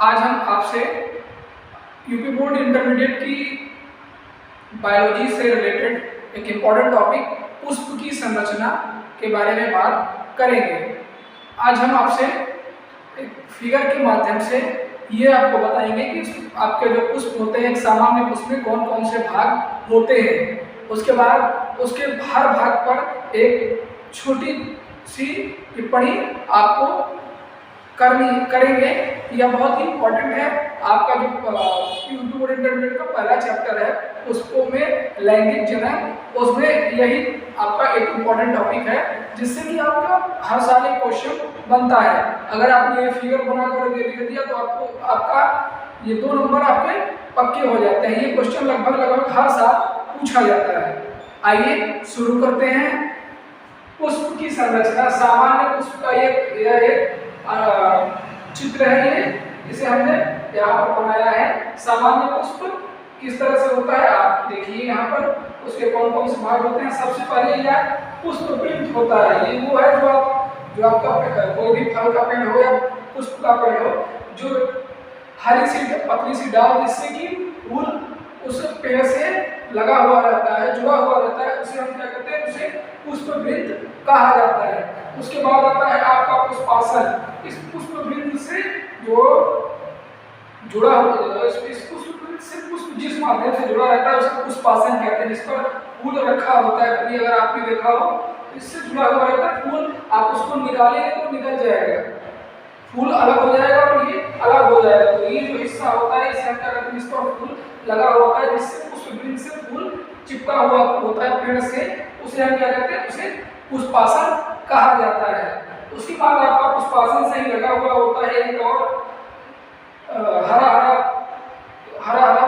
आज हम आपसे यूपी बोर्ड इंटरमीडिएट की बायोलॉजी से रिलेटेड एक इम्पॉर्टेंट टॉपिक पुष्प की संरचना के बारे में बात करेंगे। आज हम आपसे एक फिगर के माध्यम से ये आपको बताएंगे कि आपके जो पुष्प होते हैं, एक सामान्य पुष्प में कौन कौन से भाग होते हैं। उसके बाद उसके हर भाग पर एक छोटी सी टिप्पणी आपको करेंगे। यह बहुत ही इम्पोर्टेंट है। आपका जो यूपी बोर्ड इंटरमीडिएट का पहला चैप्टर है उसको में लैंगिक जनन, उसमें यही आपका एक इम्पोर्टेंट टॉपिक है जिससे कि आपका हर साल एक क्वेश्चन बनता है। अगर आपने ये फिगर बनाकर लिख दिया तो आपका ये 2 नंबर आपके पक्के हो जाते हैं। ये क्वेश्चन लगभग हर साल पूछा जाता है। आइए शुरू करते हैं। पुष्प की संरचना, सामान्य पुष्प का यह एक चित्र है। ये इसे हमने यहाँ पर बनाया है। सामान्य पुष्प किस तरह से होता है आप देखिए यहाँ पर उसके कौन कौन से भाग होते हैं। सबसे पहले यह पुष्पवृंत होता है। ये वो है जो आपका कोई भी फल का पेड़ हो या पुष्प का पेड़ हो, जो हरी सी पतली सी डाल जिससे कि फूल उस पेड़ से लगा हुआ रहता है, जुड़ा हुआ रहता है, उसे हम क्या कहते हैं, उसे पुष्पवृंत कहा जाता है। उसके बाद आता है आपका पुष्पासन। इस पुष्पवृंत से जो जुड़ा हुआ इस पुष्पवृंत से पुष्प जिस माध्यम से जुड़ा रहता है उसको पुष्पासन कहते हैं। जिस पर फूल रखा होता है, कभी अगर आपने देखा हो, इससे जुड़ा हुआ रहता है फूल, आप उसको निकालेंगे तो निकल जाएगा, फूल अलग हो जाएगा और ये अलग हो जाएगा। तो ये जो हिस्सा होता है इसे हम क्या कहते हैं, इस पर फूल लगा होता है जिससे पुष्पवृंत से फूल चिपका हुआ होता है पेड़ से, उसे हम क्या कहते हैं, उसे पुष्पासन कहा जाता है। उसके बाद आपका पुष्पासन से ही लगा हुआ होता है एक और हरा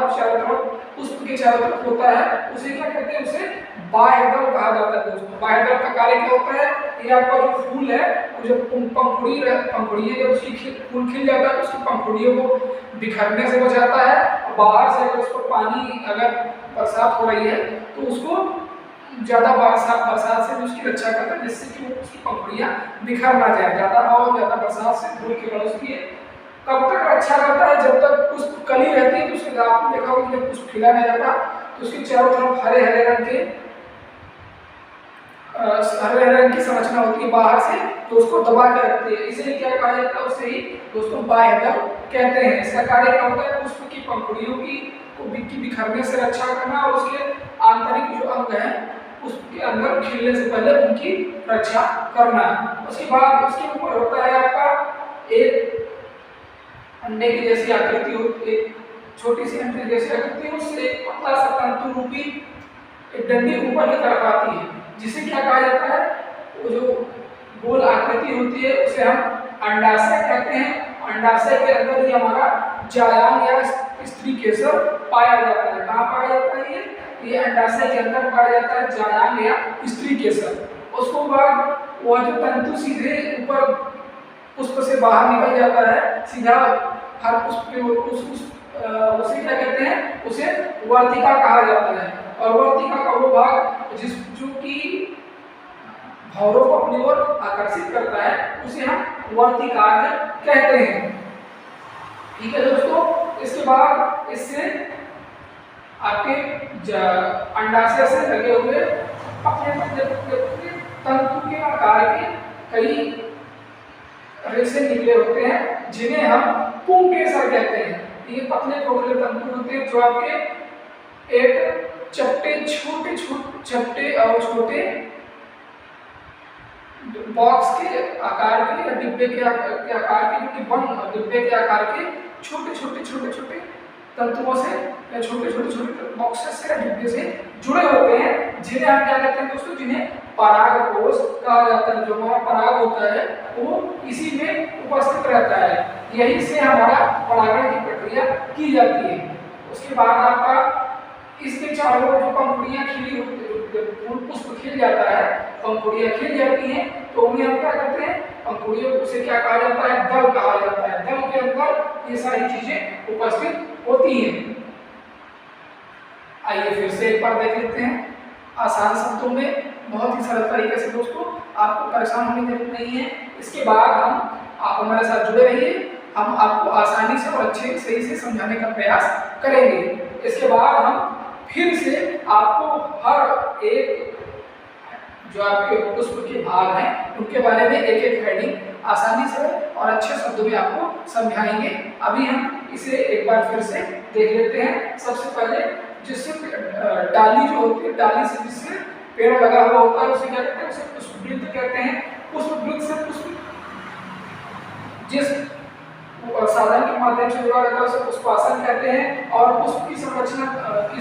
चारों तरफ पुष्प के चारों तरफ होता है, उसे क्या कहते हैं, उसे बाह्यदल कहा जाता है। दोस्तों बाह्यदल का कार्य क्या होता है, ये आपका जो फूल है वो जो पंखुड़ी है, जब उसकी फूल खिल जाता है तो उसकी पंखुड़ियों को बिखरने से बचाता है। और बाहर से अगर उसको पानी, अगर बरसात हो रही है तो उसको ज़्यादा बरसात से उसकी रक्षा करता है जिससे कि उसकी पंखुड़ियाँ बिखर ना जाए। ज़्यादा बरसात से धूल के बाद उसकी कब तक रक्षा करता है, जब तक पुष्प कली रहती है। तो उसके आपने देखा होगा जब पुष्प खिला नहीं जाता तो उसके चारों तरफ हरे हरे रंग की संरचना होती है बाहर से, तो उसको दबा के रखती है। इसे क्या कहा जाता है, उसे ही दोस्तों बाह्यदल कहते हैं। इसका कार्य क्या होता है, पुष्प की पंखुड़ियों की बिखरने से रक्षा करना और उसके आंतरिक जो अंग हैं उसके अंदर खिलने से पहले उनकी रक्षा करना। उसके बाद उसके ऊपर होता है आपका एक अंडे की जैसी आकृति होती है, छोटी सी अंडे जैसी आकृति है, उससे एक पतला सा तंतु रूपी एक डंडी ऊपर की तरफ आती है, जिसे क्या कहा जाता है, वो जो गोल आकृति होती है उसे हम अंडाशय कहते हैं। अंडाशय के अंदर ही हमारा जायांग या स्त्री केसर पाया जाता है। कहाँ पाया जाता है ये अंडाशय के अंदर पाया जाता है, जायांग या स्त्री केसर। उसको बाद वह जो तंतु सीधे ऊपर पुष्प से बाहर निकल जाता है, सीधा हर पुष्प के उसे क्या कहते हैं, उसे वर्तिका कहा जाता है। और वर्तिका का वो भाग जो कि भौरों को अपनी ओर आकर्षित करता है उसे हम वर्तिकाग्र कहते हैं। ठीक है दोस्तों, इसके बाद इससे आपके अंडाशय से लगे हुए अपने तंतु के आकार के कई रेशे निकले होते हैं जिन्हें हम पुंकेसर कहते हैं। ये पतले खोखले तंतु होते हैं जो आपके एक चपटे और छोटे बॉक्स के आकार के या डिब्बे के आकार के, जो कि बंद डिब्बे के आकार के छोटे तंतुओं से या छोटे बॉक्सेस से या डिब्बे से जुड़े होते हैं, जिन्हें हम क्या कहते हैं दोस्तों, जिन्हें परागकोश कहा जाता है। जो हमारा पराग होता है वो इसी में उपस्थित रहता है, यही से हमारा परागण की प्रक्रिया की जाती है। उसके बाद आपका इसके चारों ओर जो पंखुड़ियाँ खिली होती है, पुष्प खिल जाता है, पंखुड़ियाँ खिल जाती हैं, तो उन्हें हम क्या करते हैं, पंखुड़ियों से क्या कहा जाता है, दल कहा जाता है। दल के अंदर ये सारी चीजें उपस्थित होती हैं। आइए फिर से एक बार देख लेते हैं आसान शब्दों में, बहुत ही सरल तरीके से दोस्तों, आपको परेशान होने की जरूरत नहीं है। इसके बाद आप हमारे साथ जुड़े रहिए। हम आपको आसानी से और अच्छे सही से समझाने का प्रयास करेंगे। इसके बाद हम फिर से आपको हर एक जो आपके पुष्प के भाग हैं उनके बारे में एक एक हेडिंग आसानी से और अच्छे शब्दों में आपको समझाएंगे। अभी हम इसे एक बार फिर से देख लेते हैं। सबसे पहले जिससे डाली जो होती है, डाली से जिससे पेड़ लगा हुआ होता है उसे क्या कहते हैं? उसे पुष्पवृत्त कहते हैं। पुष्पवृत्त से पुष्प जिस साधन के माध्यम से जुड़ा रहता है उसे पुष्पासन कहते हैं। और पुष्प की संरचना की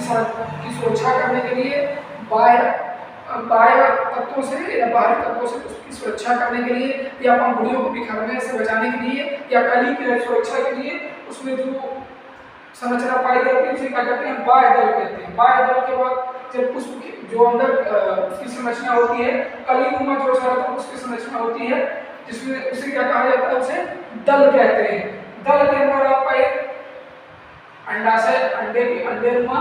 सुरक्षा करने के लिए बाह्य तत्वों से या बाहरी तत्वों से पुष्प की सुरक्षा करने के लिए या पंखुड़ियों को बिखरने से बचाने के लिए या कली की सुरक्षा के लिए उसमें जो संरचना पाई जाती है उसे क्या कहते हैं? बाह्य दल कहते हैं। बाह्य दल के बाद जब पुष्प की जो अंदर उसकी संरचना होती है, कलीनुमा जो होता है उसकी संरचना होती है, जिसमें उसे क्या कहा जाता है? उसे दल कहते हैं। दल के अंदर आपका एक अंडाशय, अंडेनुमा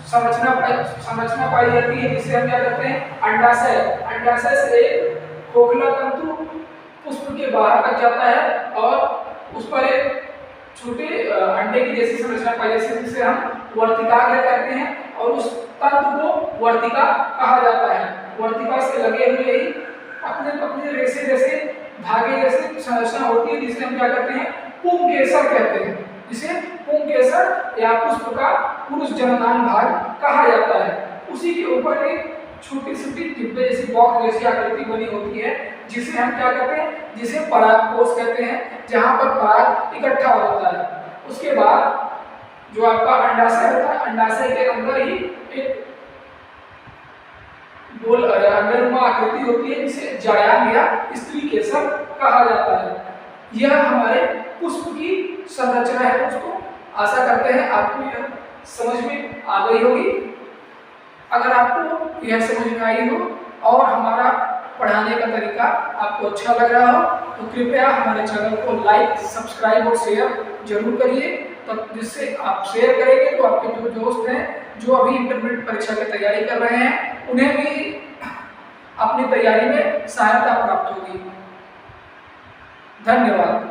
संरचना पाई जाती है, जिसे हम क्या कहते हैं? अंडाशय। अंडाशय से एक खोखला तंतु पुष्प के बाहर तक जाता है और उस पर एक छोटे अंडे की जैसी संरचना पाई जाती है, जिसे हम वर्तिकाग्र कहते हैं और उस तंतु को वर्तिका कहा जाता है। वर्तिका से लगे हुए ही अपने अपने रेशे जैसे धागे जैसे संरचना होती है, जिसे हम क्या कहते हैं? पुंकेसर कहते हैं। जिसे पुंकेसर या पुष्प का पुरुष जननांग भाग कहा जाता है। उसी के ऊपर एक छोटी छोटी डिब्बे जैसी बॉक्स जैसी आकृति बनी होती है, जिसे हम क्या कहते हैं? जिसे परागकोश कहते हैं, जहां पर पराग इकट्ठा होता है। उसके बाद जो आपका अंडाशय होता है, अंडाशय के अंदर ही एक गोल अंडनुमा आकृति होती है, जिसे जायांग या स्त्री केसर कहा जाता है। यह हमारे पुष्प की संरचना है दोस्तों। आशा करते हैं आपको यह समझ में आ गई होगी। अगर आपको यह समझ में आई हो और हमारा पढ़ाने का तरीका आपको अच्छा लग रहा हो तो कृपया हमारे चैनल को लाइक, सब्सक्राइब और शेयर जरूर करिए। तो जिससे आप शेयर करेंगे तो आपके जो दोस्त हैं जो अभी इंटरमीडिएट परीक्षा की तैयारी कर रहे हैं उन्हें भी अपनी तैयारी में सहायता प्राप्त होगी। धन्यवाद।